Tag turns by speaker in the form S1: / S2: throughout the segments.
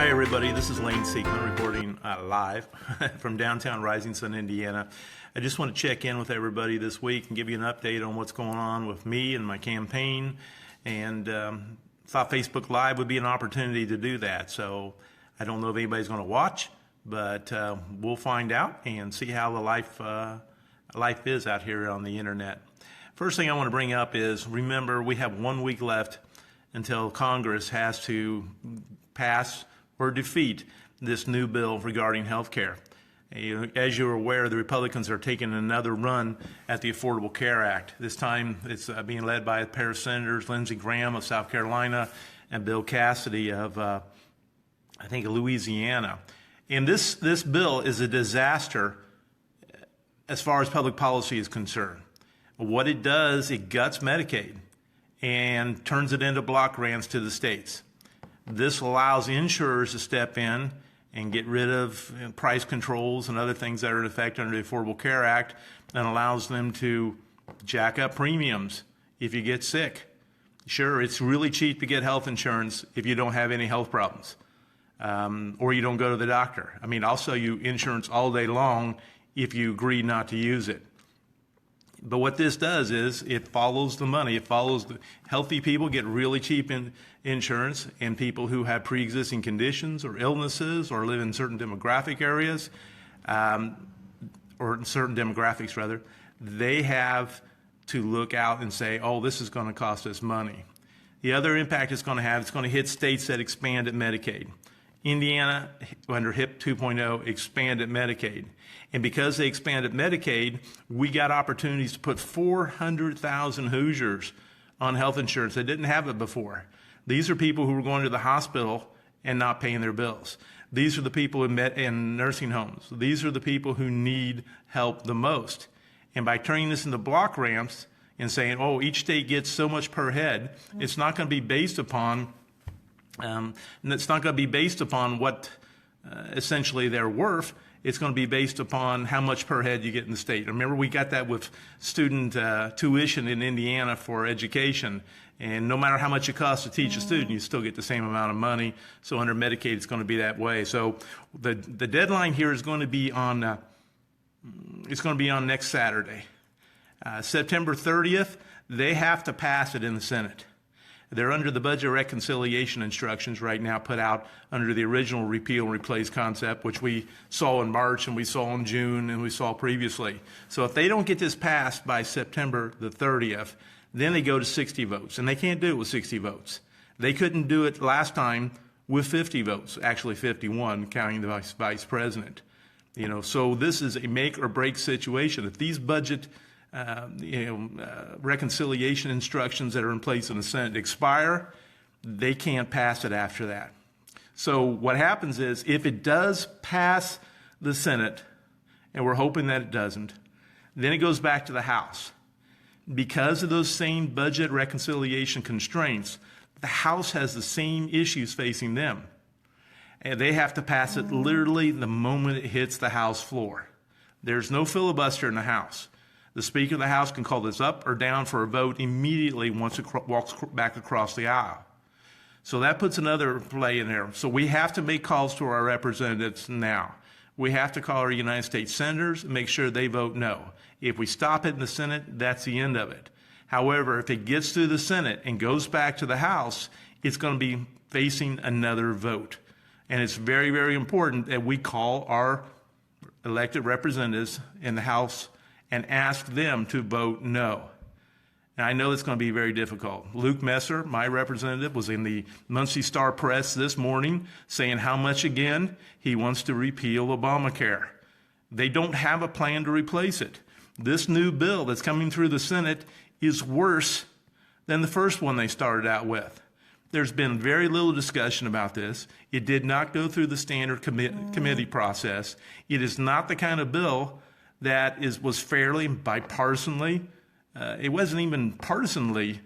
S1: Hi everybody, this is Lane Siekman reporting live from downtown Rising Sun, Indiana. I just want to check in with everybody this week and give you an update on what's going on with me and my campaign, and thought Facebook Live would be an opportunity to do that. So I don't know if anybody's going to watch, but we'll find out and see how the life is out here on the internet. First thing I want to bring up is, remember, we have 1 week left until Congress has to pass or defeat this new bill regarding health care. As you're aware, the Republicans are taking another run at the Affordable Care Act. This time it's being led by a pair of senators, Lindsey Graham of South Carolina and Bill Cassidy of, I think, Louisiana. And this bill is a disaster as far as public policy is concerned. What it does, it guts Medicaid and turns it into block grants to the states. This allows insurers to step in and get rid of price controls and other things that are in effect under the Affordable Care Act, and allows them to jack up premiums if you get sick. Sure, it's really cheap to get health insurance if you don't have any health problems, or you don't go to the doctor. I mean, I'll sell you insurance all day long if you agree not to use it. But what this does is it follows the money. It follows the healthy people get really cheap insurance, and people who have pre-existing conditions or illnesses or live in certain demographic areas, or in certain demographics rather, they have to look out and say, oh, this is going to cost us money. The other impact it's going to have, it's going to hit states that expanded Medicaid. Indiana, under HIP 2.0, expanded Medicaid. And because they expanded Medicaid, we got opportunities to put 400,000 Hoosiers on health insurance that didn't have it before. These are people who were going to the hospital and not paying their bills. These are the people in nursing homes. These are the people who need help the most. And by turning this into block grants and saying, oh, each state gets so much per head, it's not going to be based upon what essentially they're worth. It's going to be based upon how much per head you get in the state. Remember, we got that with student tuition in Indiana for education. And no matter how much it costs to teach a student, you still get the same amount of money. So under Medicaid, it's going to be that way. So the deadline here is going to be on next Saturday, September 30th. They have to pass it in the Senate. They're under the budget reconciliation instructions right now put out under the original repeal and replace concept, which we saw in March and we saw in June and we saw previously. So if they don't get this passed by September the 30th, then they go to 60 votes. And they can't do it with 60 votes. They couldn't do it last time with 50 votes, actually 51, counting the vice president. So this is a make or break situation. If these budget reconciliation instructions that are in place in the Senate expire, they can't pass it after that. So what happens is, if it does pass the Senate, and we're hoping that it doesn't, then it goes back to the House. Because of those same budget reconciliation constraints, the House has the same issues facing them. And they have to pass it literally the moment it hits the House floor. There's no filibuster in the House. The Speaker of the House can call this up or down for a vote immediately once it walks back across the aisle. So that puts another play in there. So we have to make calls to our representatives now. We have to call our United States senators and make sure they vote no. If we stop it in the Senate, that's the end of it. However, if it gets through the Senate and goes back to the House, it's going to be facing another vote. And it's very, very important that we call our elected representatives in the House and ask them to vote no. And I know it's going to be very difficult. Luke Messer, my representative, was in the Muncie Star Press this morning saying how much, again, he wants to repeal Obamacare. They don't have a plan to replace it. This new bill that's coming through the Senate is worse than the first one they started out with. There's been very little discussion about this. It did not go through the standard committee process. It is not the kind of bill that was fairly bipartisanly. It wasn't even partisanly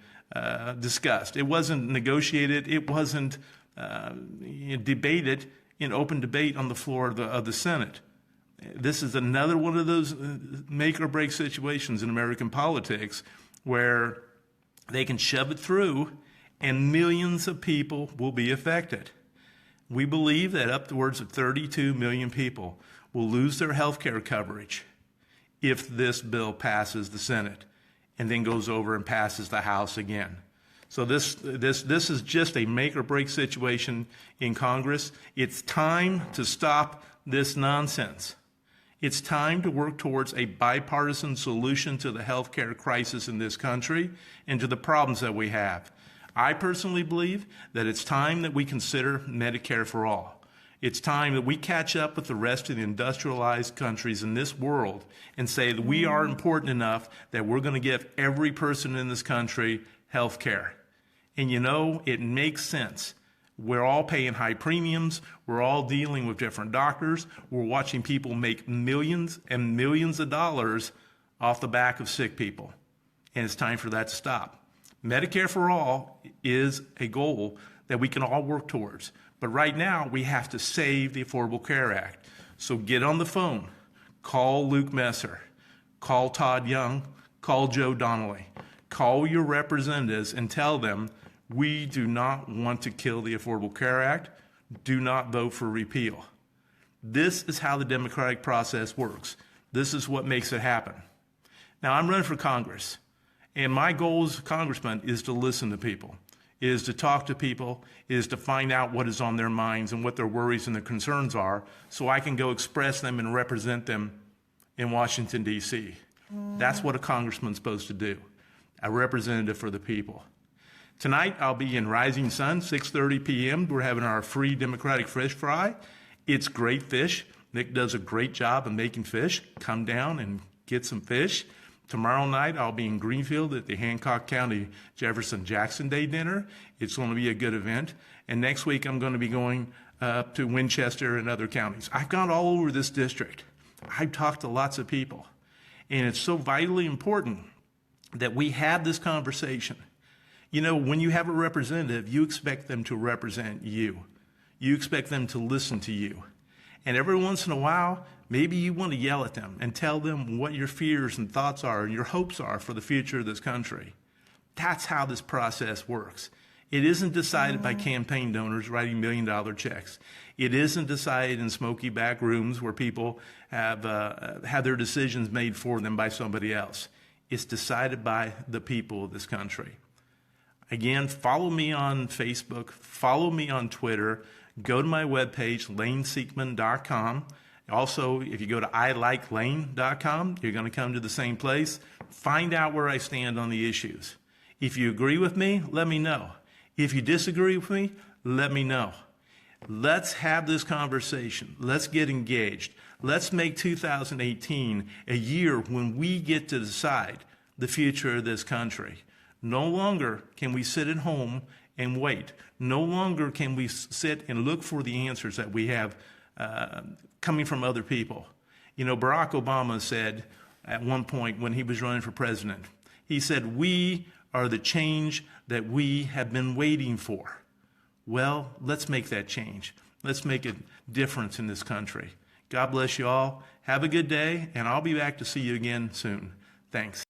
S1: discussed. It wasn't negotiated. It wasn't debated in open debate on the floor of the Senate. This is another one of those make or break situations in American politics where they can shove it through and millions of people will be affected. We believe that upwards of 32 million people will lose their health care coverage if this bill passes the Senate and then goes over and passes the House again. So this is just a make or break situation in Congress. It's time to stop this nonsense. It's time to work towards a bipartisan solution to the health care crisis in this country and to the problems that we have. I personally believe that it's time that we consider Medicare for all. It's time that we catch up with the rest of the industrialized countries in this world and say that we are important enough that we're going to give every person in this country health care. And you know, it makes sense. We're all paying high premiums. We're all dealing with different doctors. We're watching people make millions and millions of dollars off the back of sick people. And it's time for that to stop. Medicare for all is a goal that we can all work towards. But right now, we have to save the Affordable Care Act. So get on the phone, call Luke Messer, call Todd Young, call Joe Donnelly, call your representatives and tell them we do not want to kill the Affordable Care Act. Do not vote for repeal. This is how the democratic process works. This is what makes it happen. Now, I'm running for Congress, and my goal as a congressman is to listen to people, is to talk to people, is to find out what is on their minds and what their worries and their concerns are, so I can go express them and represent them in Washington, D.C. That's what a congressman's supposed to do, a representative for the people. Tonight, I'll be in Rising Sun, 6:30 p.m. We're having our free Democratic fish fry. It's great fish. Nick does a great job of making fish. Come down and get some fish. Tomorrow night, I'll be in Greenfield at the Hancock County Jefferson-Jackson Day dinner. It's going to be a good event. And next week, I'm going to be going up to Winchester and other counties. I've gone all over this district. I've talked to lots of people. And it's so vitally important that we have this conversation. You know, when you have a representative, you expect them to represent you. You expect them to listen to you. And every once in a while, maybe you want to yell at them and tell them what your fears and thoughts are and your hopes are for the future of this country. That's how this process works. It isn't decided by campaign donors writing million-dollar checks. It isn't decided in smoky back rooms where people have their decisions made for them by somebody else. It's decided by the people of this country. Again, follow me on Facebook, follow me on Twitter, go to my webpage, lanesiekman.com. Also, if you go to ilikelane.com, you're going to come to the same place. Find out where I stand on the issues. If you agree with me, let me know. If you disagree with me, let me know. Let's have this conversation. Let's get engaged. Let's make 2018 a year when we get to decide the future of this country. No longer can we sit at home and wait. No longer can we sit and look for the answers that we have coming from other people. You know, Barack Obama said at one point when he was running for president, he said, "We are the change that we have been waiting for." Well, let's make that change. Let's make a difference in this country. God bless you all. Have a good day, and I'll be back to see you again soon. Thanks.